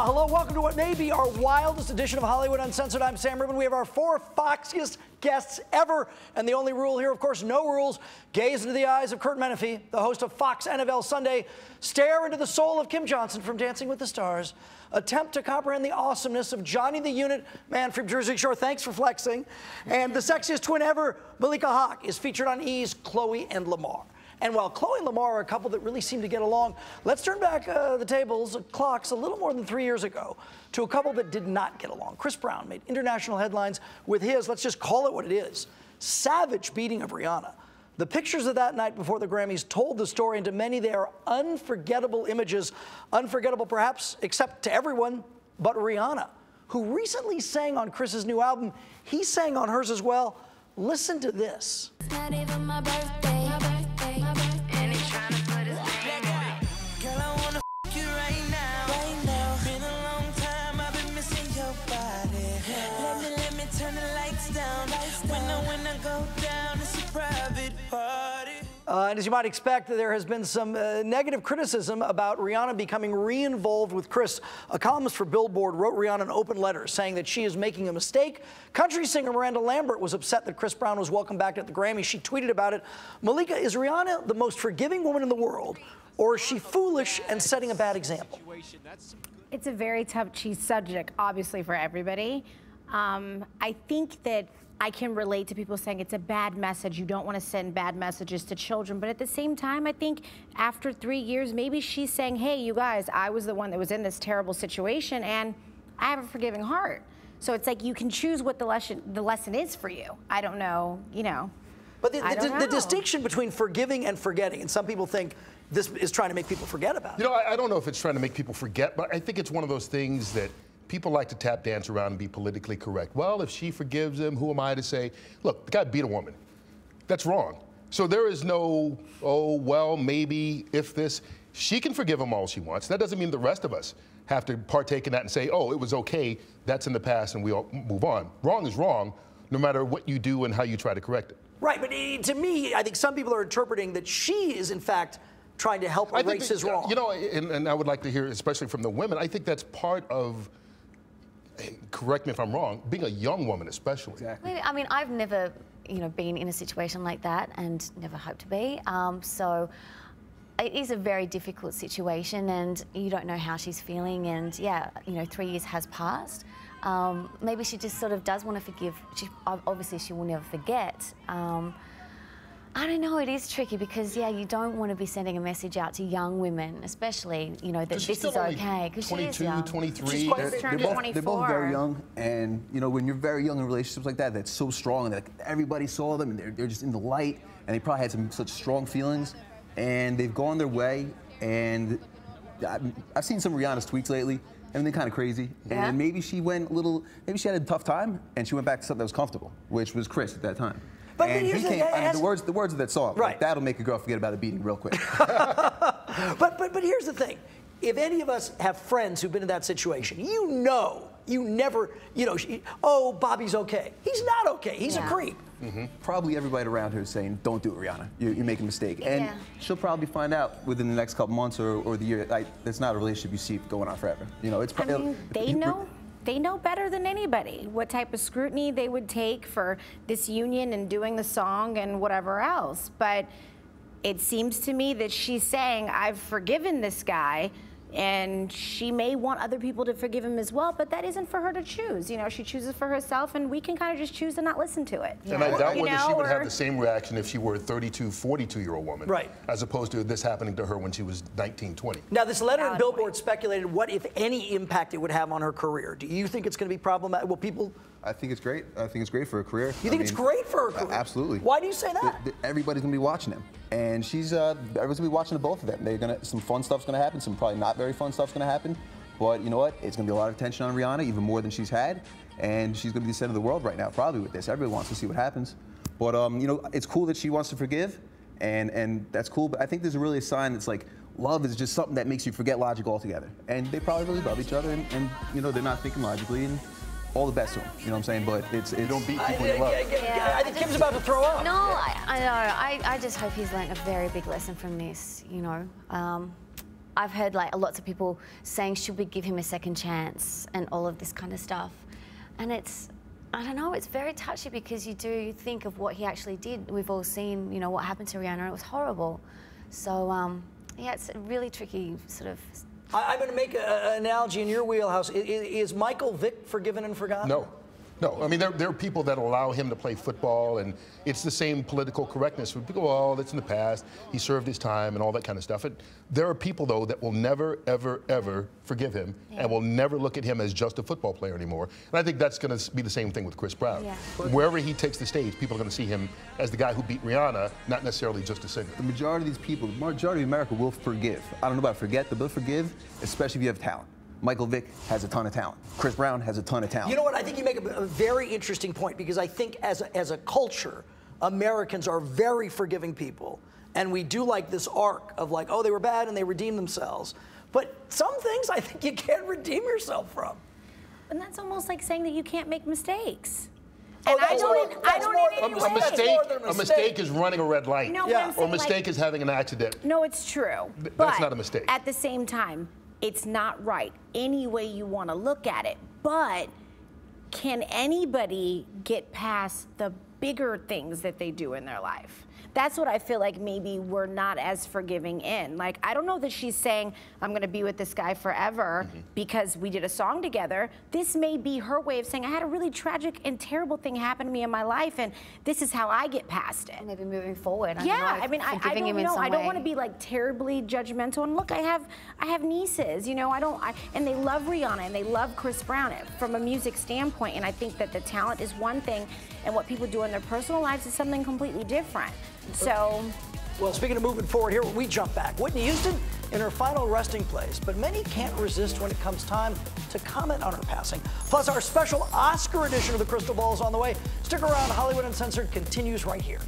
Hello, welcome to what may be our wildest edition of Hollywood Uncensored. I'm Sam Rubin. We have our 4 foxiest guests ever. And the only rule here, of course, no rules. Gaze into the eyes of Kurt Menefee, the host of Fox NFL Sunday. Stare into the soul of Kim Johnson from Dancing with the Stars. Attempt to comprehend the awesomeness of Johnny the Unit, man from Jersey Shore. Thanks for flexing. And the sexiest twin ever, Malika Haqq, is featured on E's Chloe and Lamar. And while Chloe and Lamar are a couple that really seem to get along, let's turn back the tables, clocks, a little more than 3 years ago to a couple that did not get along. Chris Brown made international headlines with his, let's just call it what it is, savage beating of Rihanna. The pictures of that night before the Grammys told the story, and to many they are unforgettable images, unforgettable perhaps, except to everyone but Rihanna, who recently sang on Chris's new album. He sang on hers as well. Listen to this. It's not even my birthday. And he's trying to put his name on it. Girl, I wanna f you right now. Been a long time, I've been missing your body. Let me turn the lights down. When I go down, it's a private party. And as you might expect, there has been some negative criticism about Rihanna becoming re-involved with Chris. A columnist for Billboard wrote Rihanna an open letter saying that she is making a mistake. Country singer Miranda Lambert was upset that Chris Brown was welcomed back at the Grammys. She tweeted about it. Malika, is Rihanna the most forgiving woman in the world, or is she foolish and setting a bad example? It's a very touchy subject, obviously, for everybody. I think that I can relate to people saying it's a bad message. You don't want to send bad messages to children. But at the same time, I think after 3 years, maybe she's saying, hey, you guys, I was the one that was in this terrible situation, and I have a forgiving heart. So it's like you can choose what the lesson is for you. I don't know, you know. But the distinction between forgiving and forgetting, and some people think this is trying to make people forget about it. You know, I don't know if it's trying to make people forget, but I think it's one of those things that people like to tap dance around and be politically correct. Well, if she forgives him, who am I to say, look, the guy beat a woman. That's wrong. So there is no, oh, well, maybe, if this. She can forgive him all she wants. That doesn't mean the rest of us have to partake in that and say, oh, it was okay, that's in the past, and we all move on. Wrong is wrong, no matter what you do and how you try to correct it. Right, but to me, I think some people are interpreting that she is, in fact, trying to help erase his wrong. You know, and I would like to hear, especially from the women, I think that's part of, correct me if I'm wrong, being a young woman especially. Exactly. I mean, I've never, you know, been in a situation like that and never hope to be. So it is a very difficult situation, and you don't know how she's feeling. And yeah, you know, 3 years has passed. Maybe she just sort of does want to forgive. Obviously, she will never forget. I don't know, it is tricky because, yeah, you don't want to be sending a message out to young women, especially, you know, that this is okay. Because she is young. 23. They're both very young, and, you know, when you're very young in relationships like that, that's so strong, and like, everybody saw them, and they're just in the light, and they probably had some such strong feelings, and they've gone their way, and I've seen some of Rihanna's tweets lately, everything kind of crazy, and maybe she went a little, maybe she had a tough time, and she went back to something that was comfortable, which was Chris at that time. But and he came, I mean, the words of that song, right. Like, that'll make a girl forget about a beating real quick. but here's the thing. If any of us have friends who've been in that situation, you know, you never, you know, oh, Bobby's okay. He's not okay. He's a creep. Probably everybody around her is saying, don't do it, Rihanna. You're making a mistake. And she'll probably find out within the next couple months or the year, like, it's not a relationship you see going on forever. You know, it's probably. I mean, they know. They know better than anybody what type of scrutiny they would take for this union and doing the song and whatever else. But it seems to me that she's saying, I've forgiven this guy, and she may want other people to forgive him as well, but that isn't for her to choose. You know, she chooses for herself, and we can kind of just choose to not listen to it. And I doubt whether she would have the same reaction if she were a 32, 42-year-old woman. Right. As opposed to this happening to her when she was 19, 20. Now, this letter in Billboard speculated what, if any, impact it would have on her career. Do you think it's going to be problematic? Will people... I think it's great. I think it's great for her career. You think it's great for her career? Absolutely. Why do you say that? Everybody's gonna be watching them, and everybody's gonna be watching the both of them. Some fun stuff's gonna happen, some probably not very fun stuff's gonna happen, but you know what? It's gonna be a lot of attention on Rihanna, even more than she's had, and she's gonna be the center of the world right now, probably with this. Everybody wants to see what happens, but you know, it's cool that she wants to forgive, and that's cool. But I think there's really a sign that's like, love is just something that makes you forget logic altogether, and they probably really love each other, and you know, they're not thinking logically. And all the best to him, you know what I'm saying? But it's you don't beat people in love. I think Kim's about to throw up. No, I know. I just hope he's learned a very big lesson from this, you know. I've heard like lots of people saying, should we give him a second chance and all of this kind of stuff. And it's, I don't know, it's very touchy because you do think of what he actually did. We've all seen, you know, what happened to Rihanna. It was horrible. So, yeah, it's a really tricky sort of... I'm going to make an analogy in your wheelhouse. Is Michael Vick forgiven and forgotten? No. No, I mean, there are people that allow him to play football, and it's the same political correctness. People go, oh, that's in the past, he served his time and all that kind of stuff. And there are people, though, that will never, ever, ever forgive him and will never look at him as just a football player anymore. And I think that's going to be the same thing with Chris Brown. Yeah. Wherever he takes the stage, people are going to see him as the guy who beat Rihanna, not necessarily just a singer. The majority of these people, the majority of America will forgive. I don't know about forget, but they'll forgive, especially if you have talent. Michael Vick has a ton of talent. Chris Brown has a ton of talent. You know what? I think you make a very interesting point, because I think as a culture, Americans are very forgiving people. And we do like this arc of like, oh, they were bad and they redeemed themselves. But some things I think you can't redeem yourself from. And that's almost like saying that you can't make mistakes. Oh, And I don't even A mistake is running a red light. No, Yeah. I'm Or a saying, mistake like, is having an accident. no, it's true. That's But not a mistake. At the same time, it's not right any way you want to look at it. But can anybody get past the bigger things that they do in their life? That's what I feel like maybe we're not as forgiving in. Like, I don't know that she's saying, I'm going to be with this guy forever because we did a song together. This may be her way of saying, I had a really tragic and terrible thing happen to me in my life, and this is how I get past it. Maybe moving forward. Yeah, I mean, I forgiving don't him in know. some I don't way. want to be like terribly judgmental. And look, I have nieces, you know. And they love Rihanna and they love Chris Brown from a music standpoint. And I think that the talent is one thing, and what people do in their personal lives is something completely different. So. Well, speaking of moving forward, here we jump back. Whitney Houston in her final resting place, but many can't resist when it comes time to comment on her passing. Plus, our special Oscar edition of the Crystal Ball is on the way. Stick around. Hollywood Uncensored continues right here.